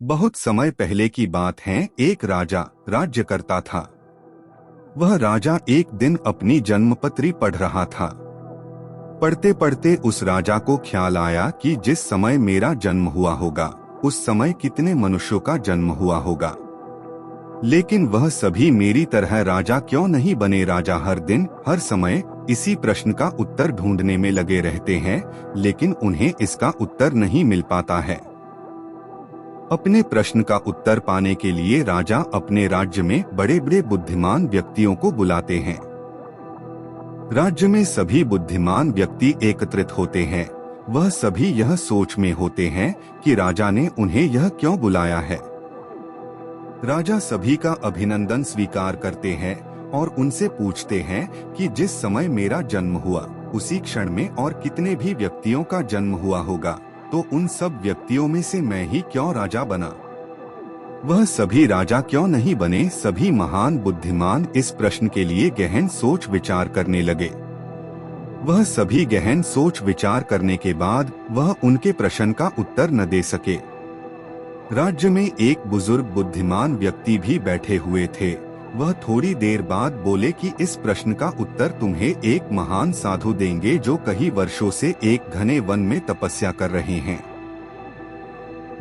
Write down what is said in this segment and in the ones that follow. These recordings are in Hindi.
बहुत समय पहले की बात है। एक राजा राज्य करता था। वह राजा एक दिन अपनी जन्मपत्री पढ़ रहा था। पढ़ते पढ़ते उस राजा को ख्याल आया कि जिस समय मेरा जन्म हुआ होगा उस समय कितने मनुष्यों का जन्म हुआ होगा, लेकिन वह सभी मेरी तरह राजा क्यों नहीं बने। राजा हर दिन हर समय इसी प्रश्न का उत्तर ढूंढने में लगे रहते हैं, लेकिन उन्हें इसका उत्तर नहीं मिल पाता है। अपने प्रश्न का उत्तर पाने के लिए राजा अपने राज्य में बड़े बड़े बुद्धिमान व्यक्तियों को बुलाते हैं। राज्य में सभी बुद्धिमान व्यक्ति एकत्रित होते हैं। वह सभी यह सोच में होते हैं कि राजा ने उन्हें यह क्यों बुलाया है। राजा सभी का अभिनंदन स्वीकार करते हैं और उनसे पूछते हैं कि जिस समय मेरा जन्म हुआ उसी क्षण में और कितने भी व्यक्तियों का जन्म हुआ होगा, तो उन सब व्यक्तियों में से मैं ही क्यों राजा बना। वह सभी राजा क्यों नहीं बने। सभी महान बुद्धिमान इस प्रश्न के लिए गहन सोच विचार करने लगे। वह सभी गहन सोच विचार करने के बाद वह उनके प्रश्न का उत्तर न दे सके। राज्य में एक बुजुर्ग बुद्धिमान व्यक्ति भी बैठे हुए थे। वह थोड़ी देर बाद बोले कि इस प्रश्न का उत्तर तुम्हें एक महान साधु देंगे जो कई वर्षों से एक घने वन में तपस्या कर रहे हैं।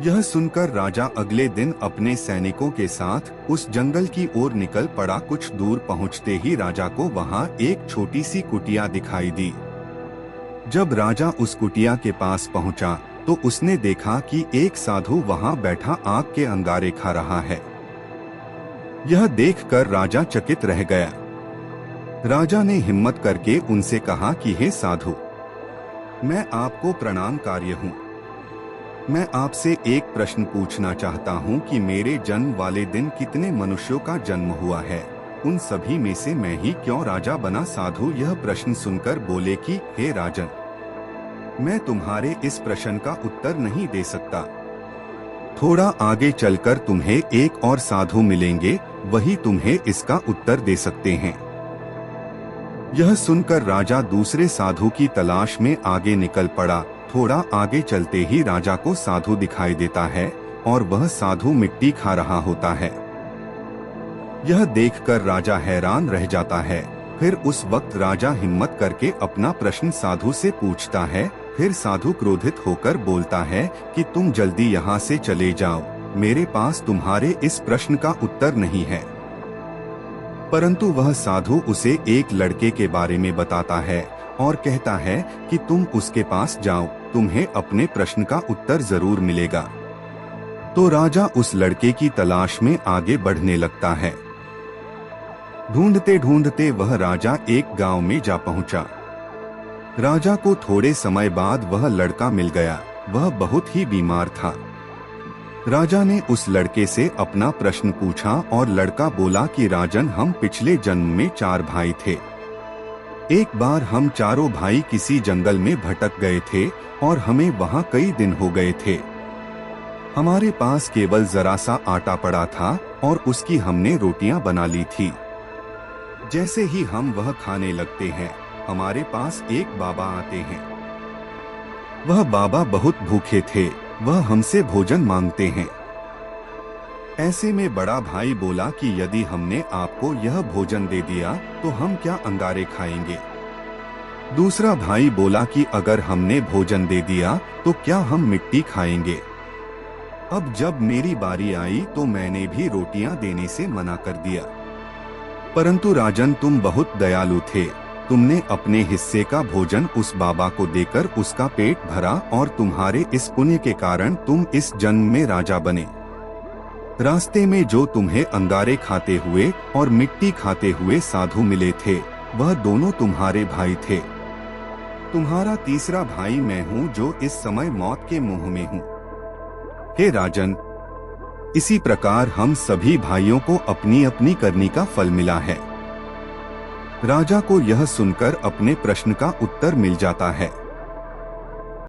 यह सुनकर राजा अगले दिन अपने सैनिकों के साथ उस जंगल की ओर निकल पड़ा। कुछ दूर पहुंचते ही राजा को वहां एक छोटी सी कुटिया दिखाई दी। जब राजा उस कुटिया के पास पहुंचा तो उसने देखा कि एक साधु वहां बैठा आग के अंगारे खा रहा है। यह देखकर राजा चकित रह गया। राजा ने हिम्मत करके उनसे कहा कि हे साधु, मैं आपको प्रणाम कार्य हूँ। मैं आपसे एक प्रश्न पूछना चाहता हूँ कि मेरे जन्म वाले दिन कितने मनुष्यों का जन्म हुआ है। उन सभी में से मैं ही क्यों राजा बना। साधु यह प्रश्न सुनकर बोले कि हे राजन, मैं तुम्हारे इस प्रश्न का उत्तर नहीं दे सकता। थोड़ा आगे चलकर तुम्हें एक और साधु मिलेंगे, वही तुम्हें इसका उत्तर दे सकते हैं। यह सुनकर राजा दूसरे साधु की तलाश में आगे निकल पड़ा। थोड़ा आगे चलते ही राजा को साधु दिखाई देता है और वह साधु मिट्टी खा रहा होता है। यह देखकर राजा हैरान रह जाता है। फिर उस वक्त राजा हिम्मत करके अपना प्रश्न साधु से पूछता है। फिर साधु क्रोधित होकर बोलता है कि तुम जल्दी यहाँ से चले जाओ, मेरे पास तुम्हारे इस प्रश्न का उत्तर नहीं है। परंतु वह साधु उसे एक लड़के के बारे में बताता है और कहता है कि तुम उसके पास जाओ, तुम्हें अपने प्रश्न का उत्तर जरूर मिलेगा। तो राजा उस लड़के की तलाश में आगे बढ़ने लगता है। ढूंढते ढूंढते वह राजा एक गांव में जा पहुंचा। राजा को थोड़े समय बाद वह लड़का मिल गया। वह बहुत ही बीमार था। राजा ने उस लड़के से अपना प्रश्न पूछा और लड़का बोला कि राजन, हम पिछले जन्म में 4 भाई थे। एक बार हम चारों भाई किसी जंगल में भटक गए थे और हमें वहां कई दिन हो गए थे। हमारे पास केवल जरा सा आटा पड़ा था और उसकी हमने रोटियां बना ली थी। जैसे ही हम वह खाने लगते हैं, हमारे पास एक बाबा आते हैं। वह बाबा बहुत भूखे थे, वह हमसे भोजन मांगते हैं। ऐसे में बड़ा भाई बोला कि यदि हमने आपको यह भोजन दे दिया तो हम क्या अंगारे खाएंगे। दूसरा भाई बोला कि अगर हमने भोजन दे दिया तो क्या हम मिट्टी खाएंगे। अब जब मेरी बारी आई तो मैंने भी रोटियां देने से मना कर दिया। परंतु राजन, तुम बहुत दयालु थे। तुमने अपने हिस्से का भोजन उस बाबा को देकर उसका पेट भरा और तुम्हारे इस पुण्य के कारण तुम इस जन्म में राजा बने। रास्ते में जो तुम्हें अंगारे खाते हुए और मिट्टी खाते हुए साधु मिले थे, वह दोनों तुम्हारे भाई थे। तुम्हारा तीसरा भाई मैं हूँ जो इस समय मौत के मुंह में हूँ। हे राजन, इसी प्रकार हम सभी भाइयों को अपनी अपनी करनी का फल मिला है। राजा को यह सुनकर अपने प्रश्न का उत्तर मिल जाता है।